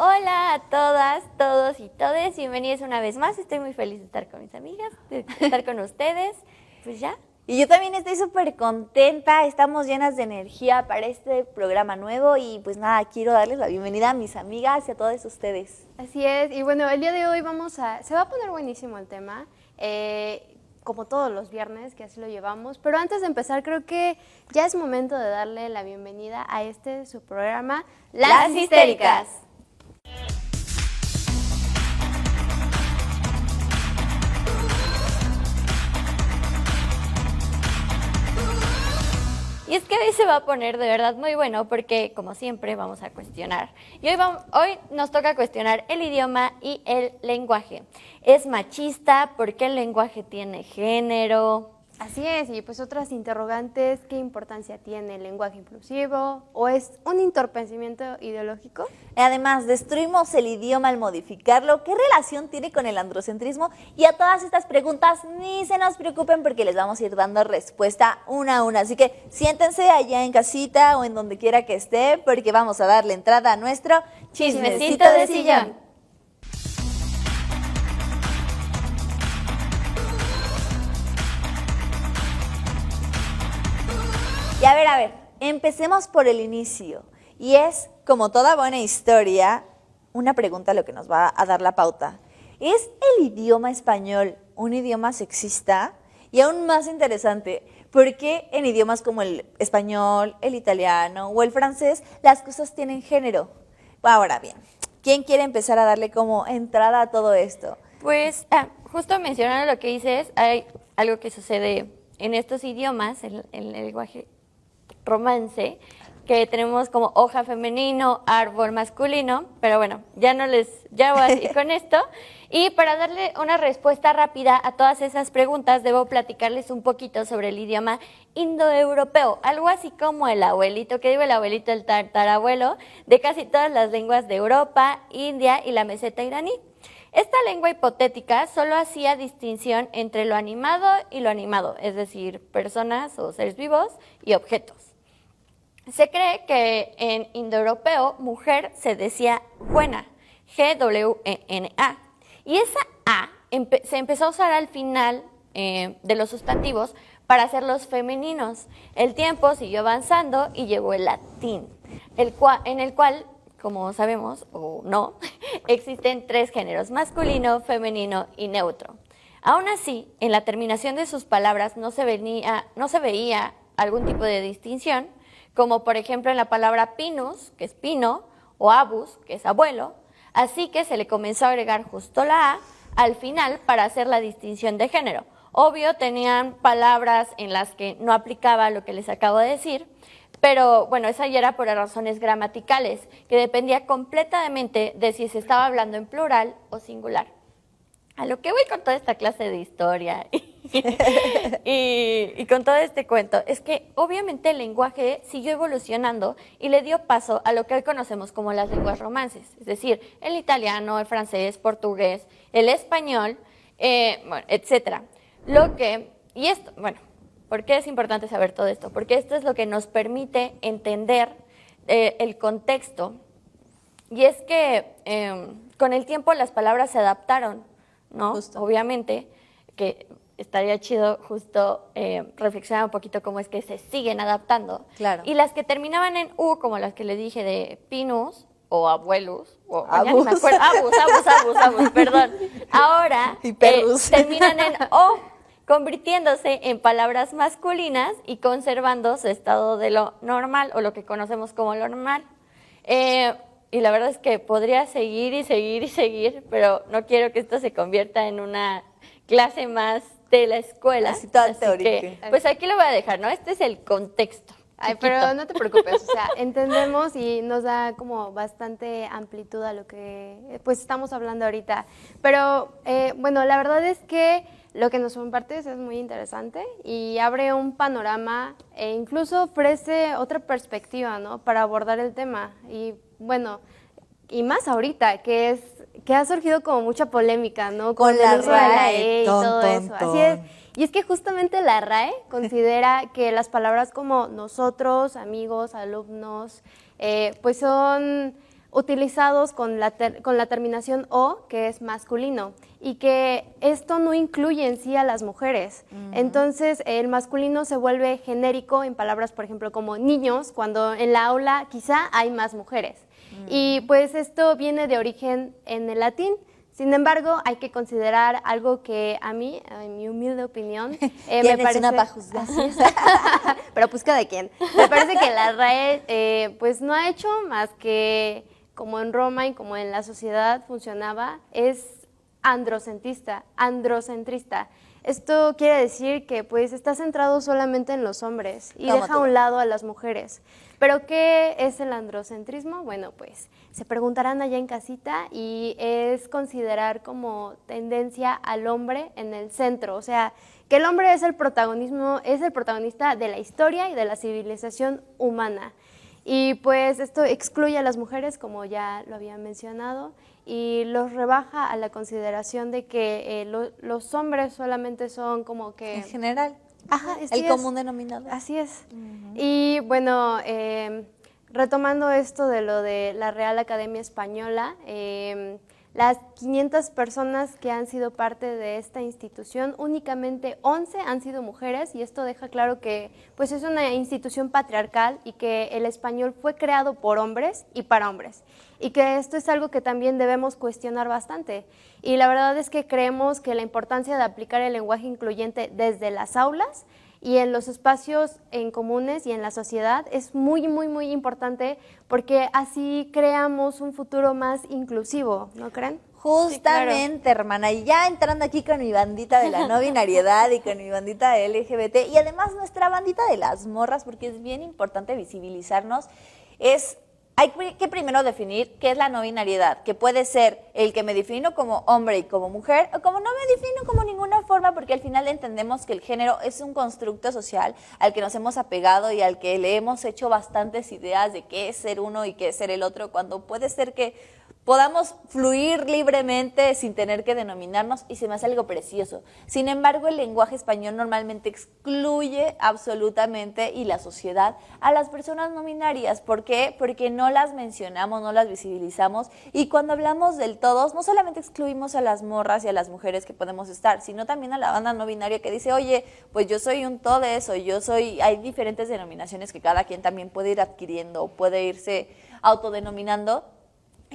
Hola a todas, todos y todes, bienvenidos una vez más. Estoy muy feliz de estar con mis amigas, de estar con ustedes. Pues ya. Y yo también estoy súper contenta, estamos llenas de energía para este programa nuevo y pues nada, quiero darles la bienvenida a mis amigas y a todos ustedes. Así es, y bueno, el día de hoy se va a poner buenísimo el tema, como todos los viernes, que así lo llevamos, pero antes de empezar creo que ya es momento de darle la bienvenida a su programa, Las Histéricas. Y es que hoy se va a poner de verdad muy bueno porque, como siempre, vamos a cuestionar. Y hoy nos toca cuestionar el idioma y el lenguaje. ¿Es machista? ¿Por qué el lenguaje tiene género? Así es, y pues otras interrogantes, ¿qué importancia tiene el lenguaje inclusivo? ¿O es un entorpecimiento ideológico? Además, destruimos el idioma al modificarlo. ¿Qué relación tiene con el androcentrismo? Y a todas estas preguntas ni se nos preocupen porque les vamos a ir dando respuesta una a una. Así que siéntense allá en casita o en donde quiera que esté porque vamos a darle entrada a nuestro Chismecito de sillón. Y a ver, empecemos por el inicio. Y es, como toda buena historia, una pregunta lo que nos va a dar la pauta. ¿Es el idioma español un idioma sexista? Y aún más interesante, ¿por qué en idiomas como el español, el italiano o el francés las cosas tienen género? Ahora bien, ¿quién quiere empezar a darle como entrada a todo esto? Pues justo mencionando lo que dices, hay algo que sucede en estos idiomas, en el lenguaje romance, que tenemos como hoja femenino, árbol masculino, pero bueno, ya voy a seguir con esto. Y para darle una respuesta rápida a todas esas preguntas, debo platicarles un poquito sobre el idioma indoeuropeo, algo así como el abuelito, que digo el abuelito, el tatarabuelo, de casi todas las lenguas de Europa, India y la meseta iraní. Esta lengua hipotética solo hacía distinción entre lo animado y lo animado, es decir, personas o seres vivos y objetos. Se cree que en indoeuropeo mujer se decía buena, Gwena, y esa A se empezó a usar al final de los sustantivos para hacerlos femeninos. El tiempo siguió avanzando y llegó el latín, en el cual, como sabemos o no, existen 3 géneros, masculino, femenino y neutro. Aún así, en la terminación de sus palabras no se veía algún tipo de distinción, como por ejemplo en la palabra pinus, que es pino, o abus, que es abuelo, así que se le comenzó a agregar justo la A al final para hacer la distinción de género. Obvio, tenían palabras en las que no aplicaba lo que les acabo de decir, pero bueno, esa ya era por razones gramaticales, que dependía completamente de si se estaba hablando en plural o singular. A lo que voy con toda esta clase de historia y con todo este cuento es que obviamente el lenguaje siguió evolucionando y le dio paso a lo que hoy conocemos como las lenguas romances, es decir, el italiano, el francés, portugués, el español, bueno, etcétera. ¿Por qué es importante saber todo esto? Porque esto es lo que nos permite entender el contexto, y es que con el tiempo las palabras se adaptaron, ¿no? Justo. Obviamente, que estaría chido justo reflexionar un poquito cómo es que se siguen adaptando. Claro. Y las que terminaban en U, como las que le dije de pinus o abuelos, o abus. ya ni me acuerdo, abus, perdón. Ahora terminan en O, convirtiéndose en palabras masculinas y conservando su estado de lo normal o lo que conocemos como lo normal. Y la verdad es que podría seguir, pero no quiero que esto se convierta en una clase más de la escuela. Así toda teórica. Pues aquí lo voy a dejar, ¿no? Este es el contexto. Ay, pero no te preocupes, o sea, entendemos y nos da como bastante amplitud a lo que pues estamos hablando ahorita. Pero bueno, la verdad es que lo que nos compartes es muy interesante y abre un panorama e incluso ofrece otra perspectiva, ¿no? Para abordar el tema. Y bueno, y más ahorita, que ha surgido como mucha polémica, ¿no? Con la el uso de la RAE, y todo eso. Así es. Y es que justamente la RAE considera que las palabras como nosotros, amigos, alumnos, pues son utilizados con la terminación o, que es masculino, y que esto no incluye en sí a las mujeres. Entonces, el masculino se vuelve genérico en palabras, por ejemplo, como niños, cuando en la aula quizá hay más mujeres. Y pues esto viene de origen en el latín. Sin embargo, hay que considerar algo que a mí, en mi humilde opinión, me parece... una para juzgar. Pero pues cada quien. Me parece que la RAE pues no ha hecho más que, como en Roma y como en la sociedad funcionaba, es androcentrista. Esto quiere decir que pues está centrado solamente en los hombres y deja a un lado a las mujeres. ¿Pero qué es el androcentrismo? Bueno, pues se preguntarán allá en casita y es considerar como tendencia al hombre en el centro, o sea, que el hombre es el protagonista de la historia y de la civilización humana. Y pues esto excluye a las mujeres, como ya lo había mencionado, y los rebaja a la consideración de que los hombres solamente son como que... En general. Ajá, el común denominador. Así es. Y bueno, retomando esto de lo de la Real Academia Española, las 500 personas que han sido parte de esta institución, únicamente 11 han sido mujeres, y esto deja claro que pues es una institución patriarcal y que el español fue creado por hombres y para hombres, y que esto es algo que también debemos cuestionar bastante. Y la verdad es que creemos que la importancia de aplicar el lenguaje incluyente desde las aulas y en los espacios en comunes y en la sociedad es muy, muy, muy importante, porque así creamos un futuro más inclusivo, ¿no creen? Justamente, sí, claro, hermana, y ya entrando aquí con mi bandita de la no binariedad y con mi bandita de LGBT, y además nuestra bandita de las morras, porque es bien importante visibilizarnos, hay que primero definir qué es la no binariedad, que puede ser el que me defino como hombre y como mujer, o como no me defino como ninguna forma, porque al final entendemos que el género es un constructo social al que nos hemos apegado y al que le hemos hecho bastantes ideas de qué es ser uno y qué es ser el otro, cuando puede ser que podamos fluir libremente sin tener que denominarnos, y se me hace algo precioso. Sin embargo, el lenguaje español normalmente excluye absolutamente, y la sociedad, a las personas no binarias. ¿Por qué? Porque no las mencionamos, no las visibilizamos, y cuando hablamos del todos, no solamente excluimos a las morras y a las mujeres que podemos estar, sino también a la banda no binaria que dice, oye, pues yo soy un todes, o hay diferentes denominaciones que cada quien también puede ir adquiriendo, puede irse autodenominando,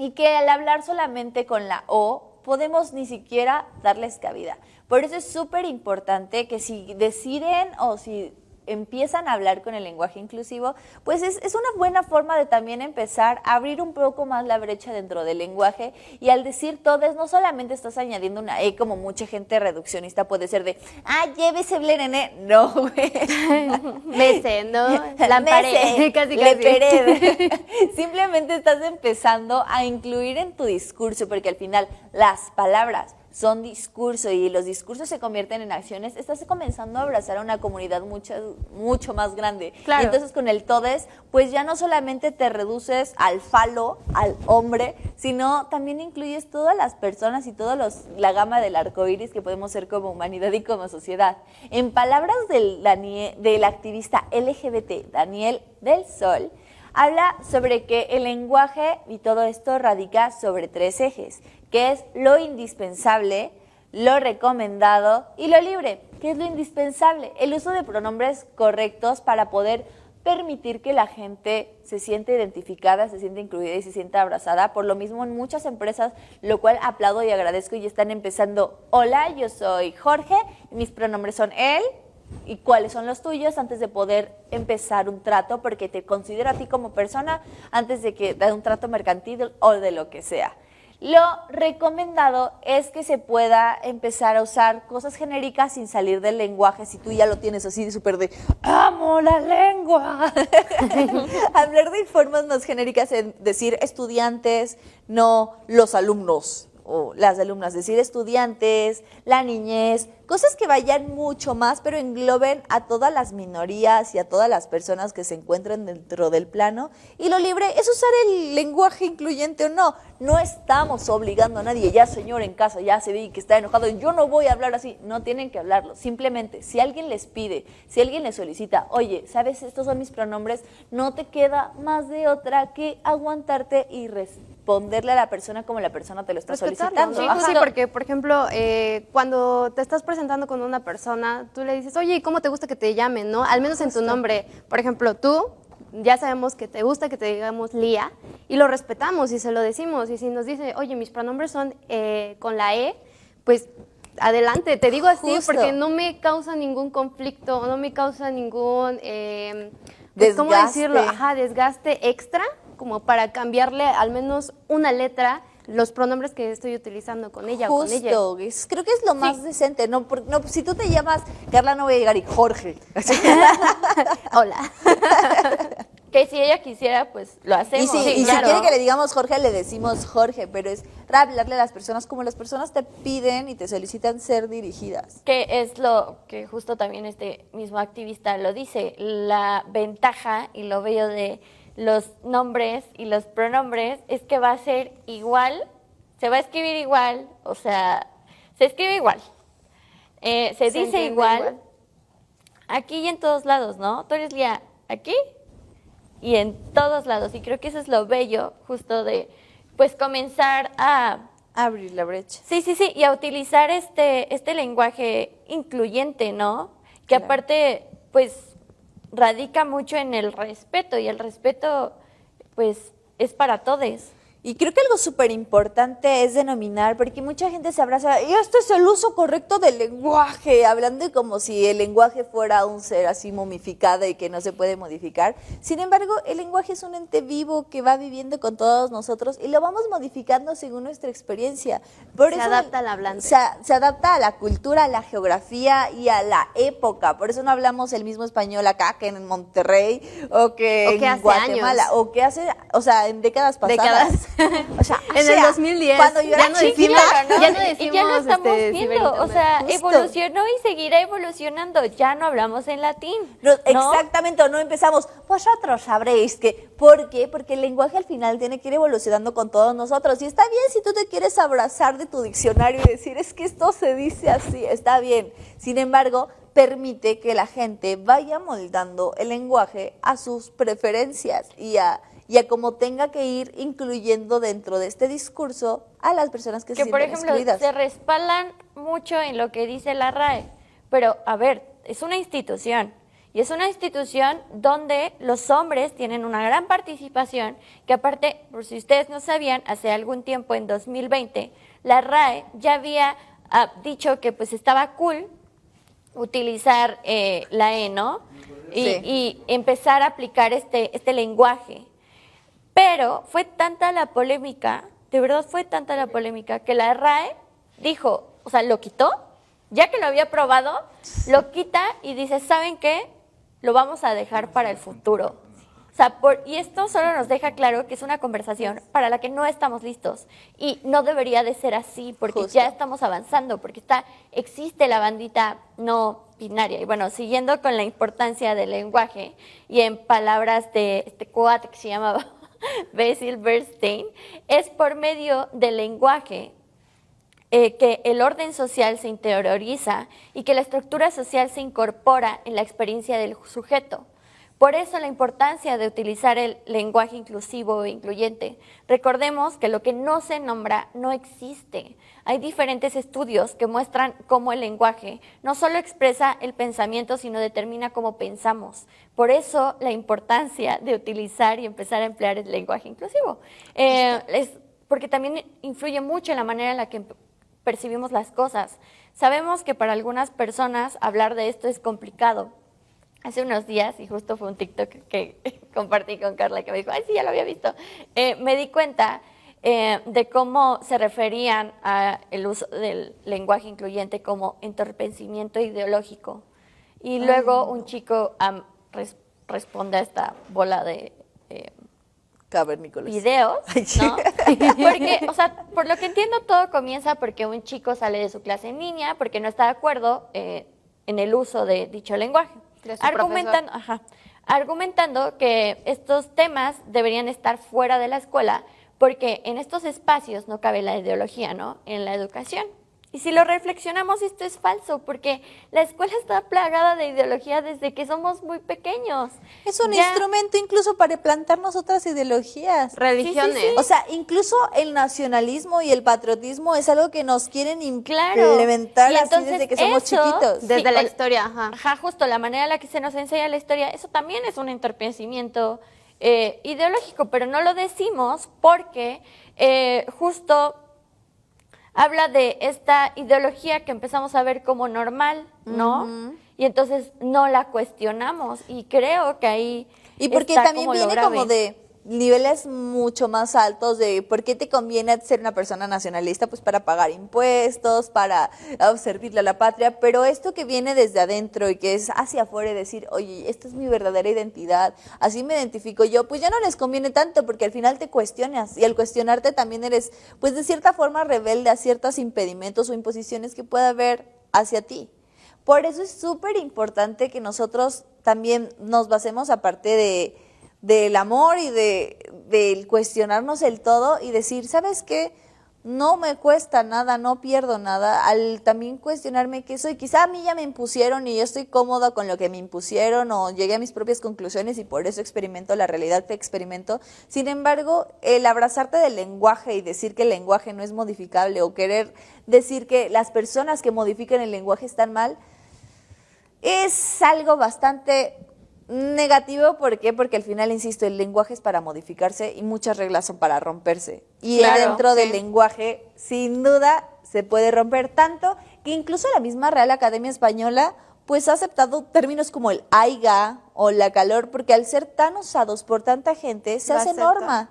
y que al hablar solamente con la O, podemos ni siquiera darles cabida. Por eso es súper importante que si deciden o si empiezan a hablar con el lenguaje inclusivo, pues es una buena forma de también empezar a abrir un poco más la brecha dentro del lenguaje, y al decir todes no solamente estás añadiendo una E como mucha gente reduccionista puede ser de, llévese blerené, no, güey. Mese, ¿no? Lamparé, casi. Lepered. Simplemente estás empezando a incluir en tu discurso, porque al final las palabras son discurso y los discursos se convierten en acciones, estás comenzando a abrazar a una comunidad mucho más grande. Claro. Y entonces con el todes, pues ya no solamente te reduces al falo, al hombre, sino también incluyes todas las personas y toda la gama del arco iris que podemos ser como humanidad y como sociedad. En palabras del activista LGBT Daniel del Sol, habla sobre que el lenguaje y todo esto radica sobre 3 ejes, que es lo indispensable, lo recomendado y lo libre. ¿Qué es lo indispensable? El uso de pronombres correctos para poder permitir que la gente se sienta identificada, se sienta incluida y se sienta abrazada. Por lo mismo, en muchas empresas, lo cual aplaudo y agradezco, y están empezando, hola, yo soy Jorge, mis pronombres son él, y cuáles son los tuyos, antes de poder empezar un trato, porque te considero a ti como persona antes de que de un trato mercantil o de lo que sea. Lo recomendado es que se pueda empezar a usar cosas genéricas sin salir del lenguaje. Si tú ya lo tienes así de súper de ¡amo la lengua! Hablar de formas más genéricas, en decir estudiantes, no los alumnos o las alumnas, decir estudiantes, la niñez, cosas que vayan mucho más, pero engloben a todas las minorías y a todas las personas que se encuentran dentro del plano. Y lo libre es usar el lenguaje incluyente o no. No estamos obligando a nadie, ya señor en casa, ya se ve que está enojado, yo no voy a hablar así. No tienen que hablarlo, simplemente si alguien les pide, si alguien les solicita, oye, ¿sabes? Estos son mis pronombres, no te queda más de otra que aguantarte y responderle a la persona como la persona te lo está Respetarlo, solicitando. ¿no? Ajá. Sí, porque, por ejemplo, cuando te estás presentando con una persona, tú le dices, oye, ¿y cómo te gusta que te llamen, no? Al menos en tu nombre. Por ejemplo, tú, ya sabemos que te gusta que te digamos Lía, y lo respetamos y se lo decimos. Y si nos dice, oye, mis pronombres son con la E, pues adelante, te digo así Justo. porque no me causa ningún conflicto, no me causa ningún, pues, ¿cómo Desgaste. decirlo? Ajá, desgaste extra, como para cambiarle al menos una letra los pronombres que estoy utilizando con ella o con ella. Justo, creo que es lo más decente. No, no, si tú te llamas Carla, no voy a llegar y Jorge. Hola. Que si ella quisiera, pues lo hacemos. Y si claro. quiere que le digamos Jorge, le decimos Jorge, pero es hablarle a las personas como las personas te piden y te solicitan ser dirigidas. Que es lo que justo también este mismo activista lo dice, la ventaja y lo bello de los nombres y los pronombres es que va a ser igual, se va a escribir igual, o sea, se escribe igual, se dice entiende igual, aquí y en todos lados, ¿no? Tú eres Lía aquí y en todos lados, y creo que eso es lo bello justo de, pues, comenzar a Abrir la brecha. sí, y a utilizar este lenguaje incluyente, ¿no? Que Claro. aparte, pues, radica mucho en el respeto, y el respeto, pues, es para todos. Y creo que algo súper importante es denominar, porque mucha gente se abraza, y este es el uso correcto del lenguaje, hablando como si el lenguaje fuera un ser así momificado y que no se puede modificar. Sin embargo, el lenguaje es un ente vivo que va viviendo con todos nosotros y lo vamos modificando según nuestra experiencia. Por Se eso adapta al hablante. se adapta a la cultura, a la geografía y a la época. Por eso no hablamos el mismo español acá que en Monterrey o que O que en hace Guatemala años. o que hace, o sea, en décadas pasadas. O sea, En el 2010. cuando yo era ya no chiquita, decimos, ¿no? ya no Y ya lo decimos, estamos viendo, ciber-internet. o sea, Justo. evolucionó y seguirá evolucionando, ya no hablamos en latín, no, ¿no? exactamente, o no empezamos, vosotros sabréis que, ¿por qué? Porque el lenguaje al final tiene que ir evolucionando con todos nosotros, y está bien si tú te quieres abrazar de tu diccionario y decir, es que esto se dice así, está bien, sin embargo, permite que la gente vaya moldando el lenguaje a sus preferencias y a como tenga que ir incluyendo dentro de este discurso a las personas que se Que, por sienten ejemplo, excluidas. se respaldan mucho en lo que dice la RAE, pero, a ver, es una institución, y es una institución donde los hombres tienen una gran participación, que aparte, por si ustedes no sabían, hace algún tiempo, en 2020, la RAE ya había dicho que pues estaba cool utilizar la E, ¿no? Sí. Y empezar a aplicar este lenguaje. Pero fue tanta la polémica, de verdad fue tanta la polémica, que la RAE dijo, o sea, lo quitó, ya que lo había probado, lo quita y dice, ¿saben qué? Lo vamos a dejar para el futuro. O sea, y esto solo nos deja claro que es una conversación para la que no estamos listos. Y no debería de ser así, porque Justo. ya estamos avanzando, porque existe la bandita no binaria. Y bueno, siguiendo con la importancia del lenguaje, y en palabras de este cuate que se llamaba Basil Bernstein, es por medio del lenguaje que el orden social se interioriza y que la estructura social se incorpora en la experiencia del sujeto. Por eso la importancia de utilizar el lenguaje inclusivo e incluyente. Recordemos que lo que no se nombra no existe. Hay diferentes estudios que muestran cómo el lenguaje no solo expresa el pensamiento, sino determina cómo pensamos. Por eso la importancia de utilizar y empezar a emplear el lenguaje inclusivo. Porque también influye mucho en la manera en la que percibimos las cosas. Sabemos que para algunas personas hablar de esto es complicado. Hace unos días, y justo fue un TikTok que compartí con Carla, que me dijo, ay, sí, ya lo había visto, me di cuenta de cómo se referían al uso del lenguaje incluyente como entorpecimiento ideológico. Y luego un chico responde a esta bola de Cavernícolas. videos, Ay, sí. ¿no? Porque, o sea, por lo que entiendo, todo comienza porque un chico sale de su clase en línea porque no está de acuerdo en el uso de dicho lenguaje. De su profesor. Argumentando que estos temas deberían estar fuera de la escuela porque en estos espacios no cabe la ideología, ¿no? En la educación. Y si lo reflexionamos, esto es falso, porque la escuela está plagada de ideología desde que somos muy pequeños. Es un Ya- instrumento incluso para plantarnos otras ideologías. Religiones. Sí, sí, sí. O sea, incluso el nacionalismo y el patriotismo es algo que nos quieren Claro. implementar Y así entonces desde que somos eso, chiquitos. Desde Sí, la o- historia, ajá. Ajá, justo la manera en la que se nos enseña la historia, eso también es un entorpecimiento ideológico, pero no lo decimos porque justo habla de esta ideología que empezamos a ver como normal, ¿no? Y entonces no la cuestionamos y creo que ahí Y porque está también como lo viene grave. como de niveles mucho más altos de por qué te conviene ser una persona nacionalista, pues para pagar impuestos, para servirle a la patria, pero esto que viene desde adentro y que es hacia afuera y decir, oye, esta es mi verdadera identidad, así me identifico yo, pues ya no les conviene tanto porque al final te cuestionas y al cuestionarte también eres, pues de cierta forma rebelde a ciertos impedimentos o imposiciones que pueda haber hacia ti. Por eso es súper importante que nosotros también nos basemos aparte del amor y del cuestionarnos el todo y decir, ¿sabes qué? No me cuesta nada, no pierdo nada al también cuestionarme qué soy. Quizá a mí ya me impusieron y yo estoy cómoda con lo que me impusieron o llegué a mis propias conclusiones y por eso experimento la realidad que experimento. Sin embargo, el abrazarte del lenguaje y decir que el lenguaje no es modificable o querer decir que las personas que modifican el lenguaje están mal, es algo bastante negativo. ¿Por qué? Porque al final, insisto, el lenguaje es para modificarse y muchas reglas son para romperse. Y Claro, dentro del sí. lenguaje, sin duda, se puede romper tanto que incluso la misma Real Academia Española pues ha aceptado términos como el aiga o la calor, porque al ser tan usados por tanta gente, se Lo hace acepta. norma.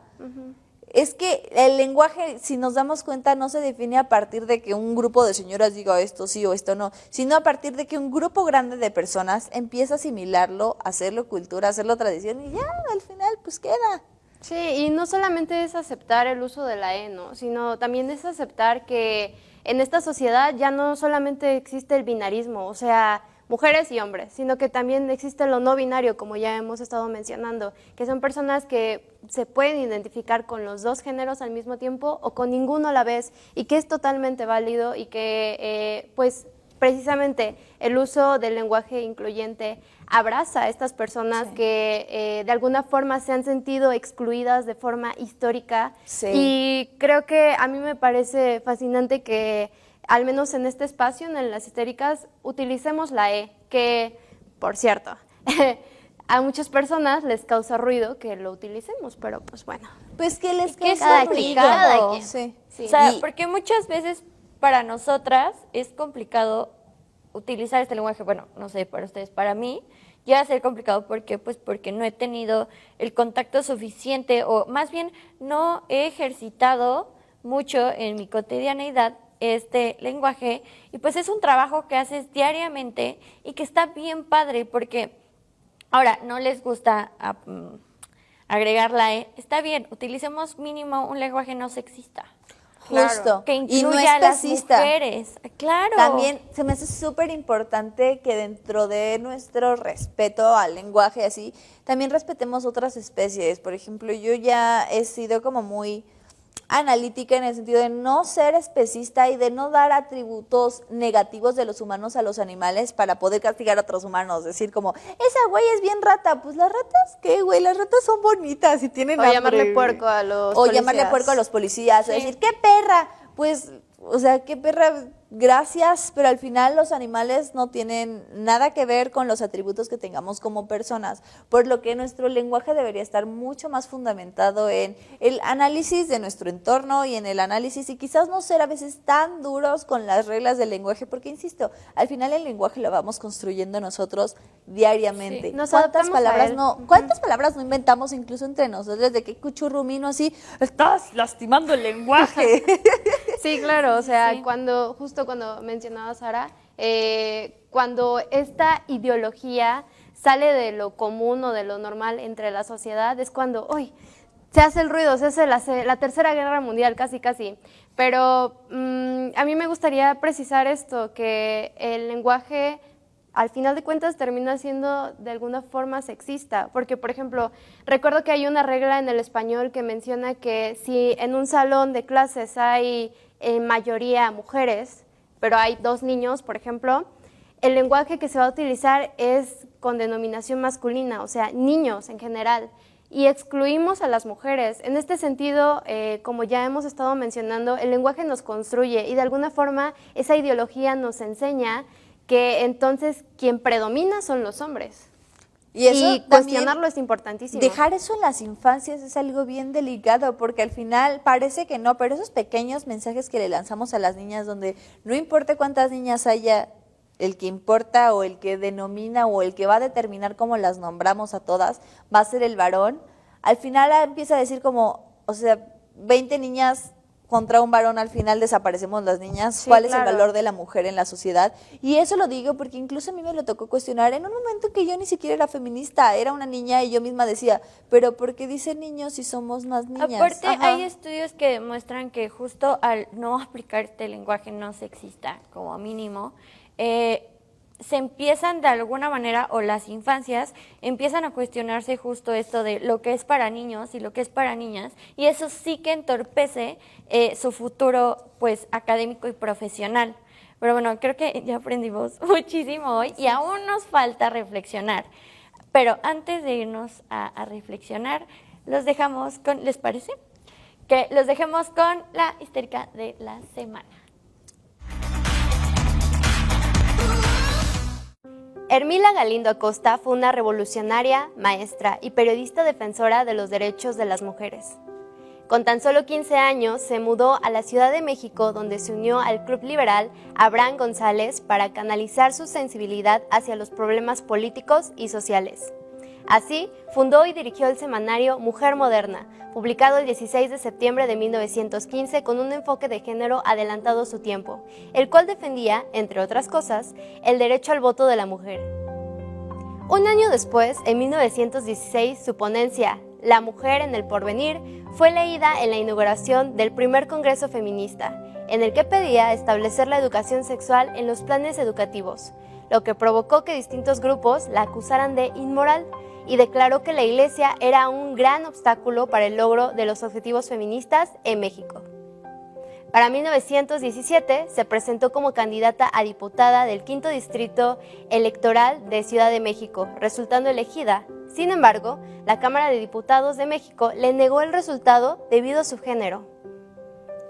Es que el lenguaje, si nos damos cuenta, no se define a partir de que un grupo de señoras diga esto sí o esto no, sino a partir de que un grupo grande de personas empieza a asimilarlo, a hacerlo cultura, a hacerlo tradición y ya, al final, pues queda. Sí, y no solamente es aceptar el uso de la E, ¿no? Sino también es aceptar que en esta sociedad ya no solamente existe el binarismo, o sea, mujeres y hombres, sino que también existe lo no binario, como ya hemos estado mencionando, que son personas que se pueden identificar con los dos géneros al mismo tiempo o con ninguno a la vez, y que es totalmente válido y que, pues, precisamente el uso del lenguaje incluyente abraza a estas personas que de alguna forma se han sentido excluidas de forma histórica. Sí. Y creo que a mí me parece fascinante que al menos en este espacio, en las histéricas, utilicemos la E, que, por cierto, a muchas personas les causa ruido que lo utilicemos, pero pues bueno. Pues que les que es causa complicado. ruido. Cada quien. Sí. Sí. O sea, Y- porque muchas veces para nosotras es complicado utilizar este lenguaje, bueno, no sé, para ustedes, para mí, ya va a ser complicado porque pues porque no he tenido el contacto suficiente o más bien no he ejercitado mucho en mi cotidianeidad este lenguaje y pues es un trabajo que haces diariamente y que está bien padre porque ahora no les gusta agregar la E, está bien, utilicemos mínimo un lenguaje no sexista. Justo. Que Y no incluya a las especista. mujeres. Claro. También se me hace súper importante que dentro de nuestro respeto al lenguaje así, también respetemos otras especies. Por ejemplo, yo ya he sido como muy analítica en el sentido de no ser especista y de no dar atributos negativos de los humanos a los animales para poder castigar a otros humanos. Decir como, esa güey es bien rata. Pues las ratas, ¿qué güey? Las ratas son bonitas y tienen O hambre, llamarle güey. puerco a los O policías. llamarle puerco a los policías. O Sí. decir, ¡qué perra! Pues, o sea, qué perra, gracias, pero al final los animales no tienen nada que ver con los atributos que tengamos como personas, por lo que nuestro lenguaje debería estar mucho más fundamentado en el análisis de nuestro entorno y en el análisis y quizás no ser a veces tan duros con las reglas del lenguaje, porque insisto, al final el lenguaje lo vamos construyendo nosotros diariamente. Sí, nos ¿Cuántas adaptamos a palabras él. no, cuántas palabras no inventamos incluso entre nosotros de que cuchurrumino así, estás lastimando el lenguaje? Sí, claro, o sea, Sí. justo cuando mencionaba Sara, cuando esta ideología sale de lo común o de lo normal entre la sociedad, es cuando, uy, se hace el ruido, se hace la tercera guerra mundial, casi, casi. Pero a mí me gustaría precisar esto, que el lenguaje al final de cuentas termina siendo de alguna forma sexista, porque por ejemplo, recuerdo que hay una regla en el español que menciona que si en un salón de clases hay mayoría mujeres, pero hay 2 niños, por ejemplo, el lenguaje que se va a utilizar es con denominación masculina, o sea, niños en general, y excluimos a las mujeres. En este sentido, como ya hemos estado mencionando, el lenguaje nos construye y de alguna forma esa ideología nos enseña que entonces quien predomina son los hombres. Y eso Y cuestionarlo es importantísimo. Dejar eso en las infancias es algo bien delicado porque al final parece que no, pero esos pequeños mensajes que le lanzamos a las niñas donde no importa cuántas niñas haya, el que importa o el que denomina o el que va a determinar cómo las nombramos a todas va a ser el varón, al final empieza a decir como, o sea, 20 niñas contra un varón, al final desaparecemos las niñas. Sí, ¿Cuál es claro. el valor de la mujer en la sociedad? Y eso lo digo porque incluso a mí me lo tocó cuestionar en un momento que yo ni siquiera era feminista, era una niña y yo misma decía, pero ¿por qué dicen niños si somos más niñas? Aparte, Ajá. hay estudios que demuestran que justo al no aplicar este lenguaje no sexista, como mínimo, se empiezan de alguna manera, o las infancias empiezan a cuestionarse justo esto de lo que es para niños y lo que es para niñas, y eso sí que entorpece su futuro pues académico y profesional. Pero bueno, creo que ya aprendimos muchísimo hoy y aún nos falta reflexionar. Pero antes de irnos a reflexionar, los dejamos con, ¿les parece? Que los dejemos con la histérica de la semana. Hermila Galindo Acosta fue una revolucionaria, maestra y periodista defensora de los derechos de las mujeres. Con tan solo 15 años se mudó a la Ciudad de México, donde se unió al club liberal Abraham González para canalizar su sensibilidad hacia los problemas políticos y sociales. Así, fundó y dirigió el semanario Mujer Moderna, publicado el 16 de septiembre de 1915 con un enfoque de género adelantado a su tiempo, el cual defendía, entre otras cosas, el derecho al voto de la mujer. Un año después, en 1916, su ponencia, La mujer en el porvenir, fue leída en la inauguración del primer Congreso Feminista, en el que pedía establecer la educación sexual en los planes educativos, lo que provocó que distintos grupos la acusaran de inmoral, y declaró que la Iglesia era un gran obstáculo para el logro de los objetivos feministas en México. Para 1917 se presentó como candidata a diputada del 5º Distrito Electoral de Ciudad de México, resultando elegida. Sin embargo, la Cámara de Diputados de México le negó el resultado debido a su género.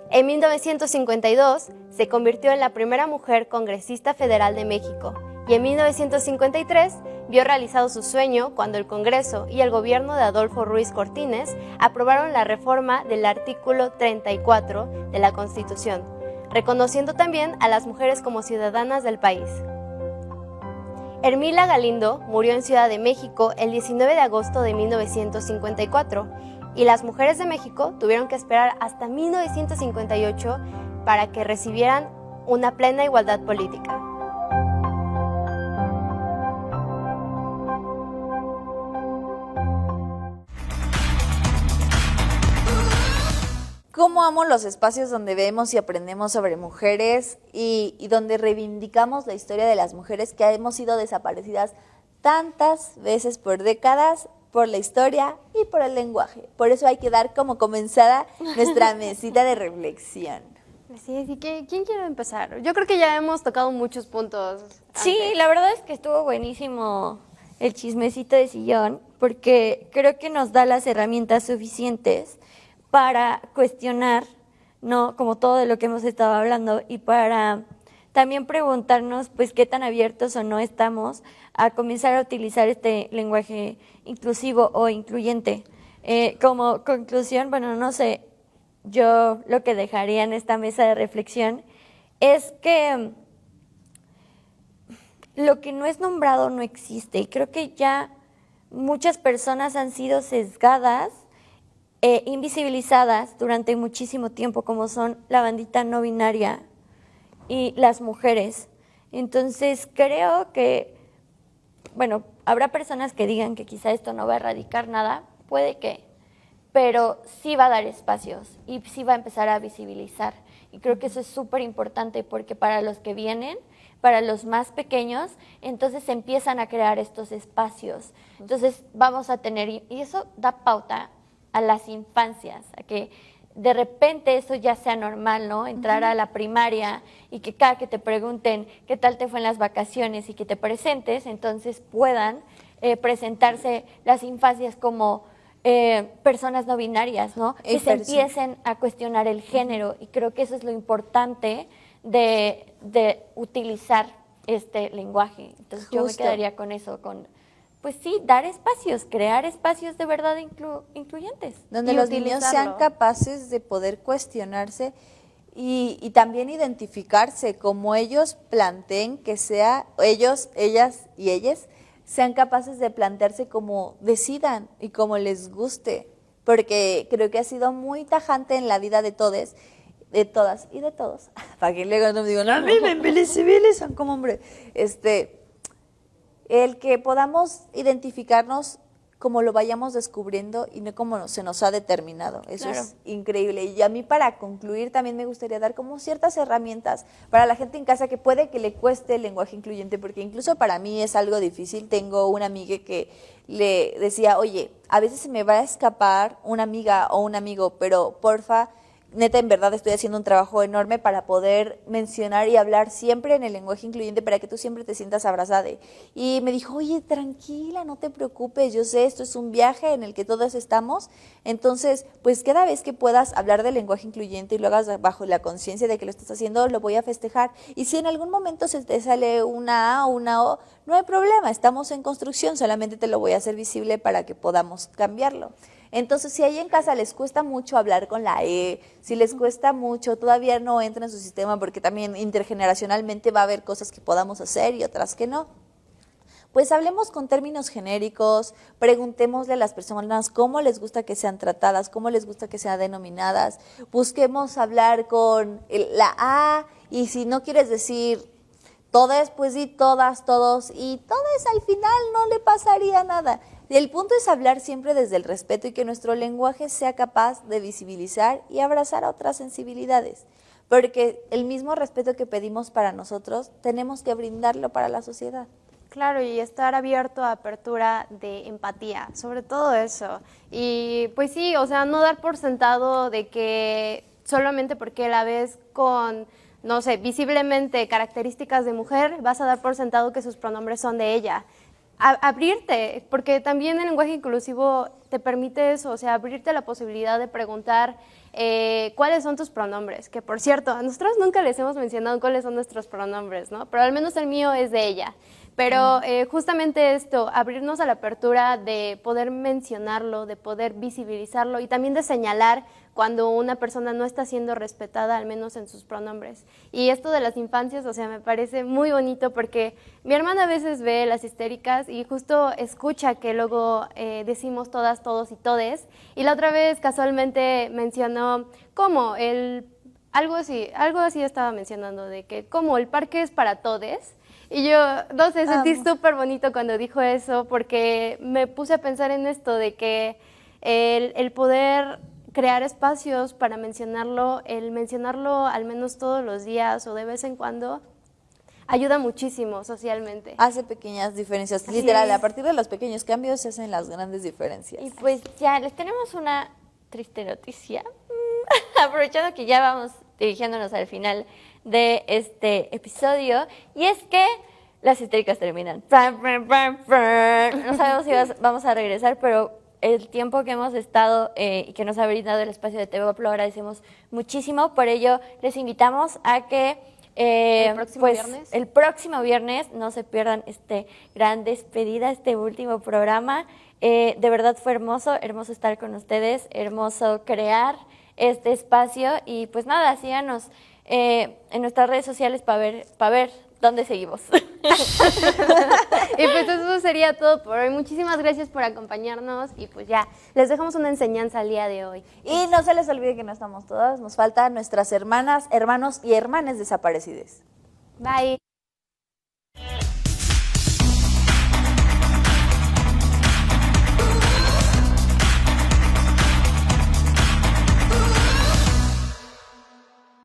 En 1952 se convirtió en la primera mujer congresista federal de México y en 1953 vio realizado su sueño cuando el Congreso y el gobierno de Adolfo Ruiz Cortines aprobaron la reforma del artículo 34 de la Constitución, reconociendo también a las mujeres como ciudadanas del país. Hermila Galindo murió en Ciudad de México el 19 de agosto de 1954 y las mujeres de México tuvieron que esperar hasta 1958 para que recibieran una plena igualdad política. Cómo amo los espacios donde vemos y aprendemos sobre mujeres y donde reivindicamos la historia de las mujeres que hemos sido desaparecidas tantas veces por décadas, por la historia y por el lenguaje. Por eso hay que dar como comenzada nuestra mesita de reflexión. Así es, ¿y quién quiere empezar? Yo creo que ya hemos tocado muchos puntos. Sí, antes. la verdad es que estuvo buenísimo el chismecito de sillón, porque creo que nos da las herramientas suficientes para cuestionar, ¿no? Como todo de lo que hemos estado hablando, y para también preguntarnos, pues, qué tan abiertos o no estamos a comenzar a utilizar este lenguaje inclusivo o incluyente. Como conclusión, bueno, no sé, yo lo que dejaría en esta mesa de reflexión es que lo que no es nombrado no existe, y creo que ya muchas personas han sido sesgadas, invisibilizadas durante muchísimo tiempo, como son la bandita no binaria y las mujeres. Entonces creo que, bueno, habrá personas que digan que quizá esto no va a erradicar nada, puede que, pero sí va a dar espacios y sí va a empezar a visibilizar. Y creo que eso es súper importante, porque para los que vienen, para los más pequeños, entonces se empiezan a crear estos espacios. Entonces vamos a tener, y eso da pauta a las infancias, a que de repente eso ya sea normal, ¿no? Entrar a la primaria y que cada que te pregunten qué tal te fue en las vacaciones y que te presentes, entonces puedan presentarse las infancias como personas no binarias, ¿no? Que se empiecen a cuestionar el género, y creo que eso es lo importante de utilizar este lenguaje. Entonces yo me quedaría con eso, pues sí, dar espacios, crear espacios de verdad incluyentes. Donde los niños sean capaces de poder cuestionarse y también identificarse, como ellos planteen que sea, ellos, ellas y ellas, sean capaces de plantearse como decidan y como les guste, porque creo que ha sido muy tajante en la vida de todos, de todas y de todos, para que luego no me digan, a mí me invisibilizan como hombre, el que podamos identificarnos como lo vayamos descubriendo y no como se nos ha determinado. Eso es increíble. Y a mí, para concluir, también me gustaría dar como ciertas herramientas para la gente en casa que puede que le cueste el lenguaje incluyente, porque incluso para mí es algo difícil. Tengo una amiga que le decía, oye, a veces se me va a escapar una amiga o un amigo, pero porfa, neta, en verdad estoy haciendo un trabajo enorme para poder mencionar y hablar siempre en el lenguaje incluyente para que tú siempre te sientas abrazada. Y me dijo, oye, tranquila, no te preocupes, yo sé, esto es un viaje en el que todos estamos, entonces, pues cada vez que puedas hablar del lenguaje incluyente y lo hagas bajo la conciencia de que lo estás haciendo, lo voy a festejar. Y si en algún momento se te sale una A o una O, no hay problema, estamos en construcción, solamente te lo voy a hacer visible para que podamos cambiarlo. Entonces, si ahí en casa les cuesta mucho hablar con la E, si les cuesta mucho, todavía no entra en su sistema, porque también intergeneracionalmente va a haber cosas que podamos hacer y otras que no, pues hablemos con términos genéricos, preguntémosle a las personas cómo les gusta que sean tratadas, cómo les gusta que sean denominadas, busquemos hablar con la A, y si no quieres decir todas, pues di todas, todos, y todas al final no le pasaría nada. El punto es hablar siempre desde el respeto y que nuestro lenguaje sea capaz de visibilizar y abrazar a otras sensibilidades, porque el mismo respeto que pedimos para nosotros, tenemos que brindarlo para la sociedad. Claro, y estar abierto a apertura de empatía, sobre todo eso. Y pues sí, o sea, no dar por sentado de que solamente porque la ves con, no sé, visiblemente características de mujer, vas a dar por sentado que sus pronombres son de ella. Abrirte, porque también el lenguaje inclusivo te permite eso, o sea, abrirte la posibilidad de preguntar cuáles son tus pronombres, que por cierto, a nosotros nunca les hemos mencionado cuáles son nuestros pronombres, ¿no? Pero al menos el mío es de ella. Pero justamente esto, abrirnos a la apertura de poder mencionarlo, de poder visibilizarlo y también de señalar cuando una persona no está siendo respetada, al menos en sus pronombres. Y esto de las infancias, o sea, me parece muy bonito porque mi hermana a veces ve Las Histéricas y justo escucha que luego decimos todas, todos y todes. Y la otra vez casualmente mencionó cómo algo así estaba mencionando, de que como el parque es para todes. Y yo, no sé, sentí súper bonito cuando dijo eso, porque me puse a pensar en esto, de que el poder crear espacios para mencionarlo, el mencionarlo al menos todos los días o de vez en cuando, ayuda muchísimo socialmente. Hace pequeñas diferencias, literal, a partir de los pequeños cambios se hacen las grandes diferencias. Y pues ya, les tenemos una triste noticia, aprovechando que ya vamos dirigiéndonos al final de este episodio, y es que Las Histéricas terminan. No sabemos si vamos a regresar, pero el tiempo que hemos estado y que nos ha brindado el espacio de TV lo agradecemos muchísimo. Por ello, les invitamos a que el próximo viernes no se pierdan este gran despedida, este último programa. De verdad fue hermoso estar con ustedes, hermoso crear este espacio, y pues nada, síganos en nuestras redes sociales para ver dónde seguimos. Y pues eso sería todo por hoy. Muchísimas gracias por acompañarnos y pues ya, les dejamos una enseñanza al día de hoy. Y no se les olvide que no estamos todas, nos faltan nuestras hermanas, hermanos y hermanes desaparecidos. Bye.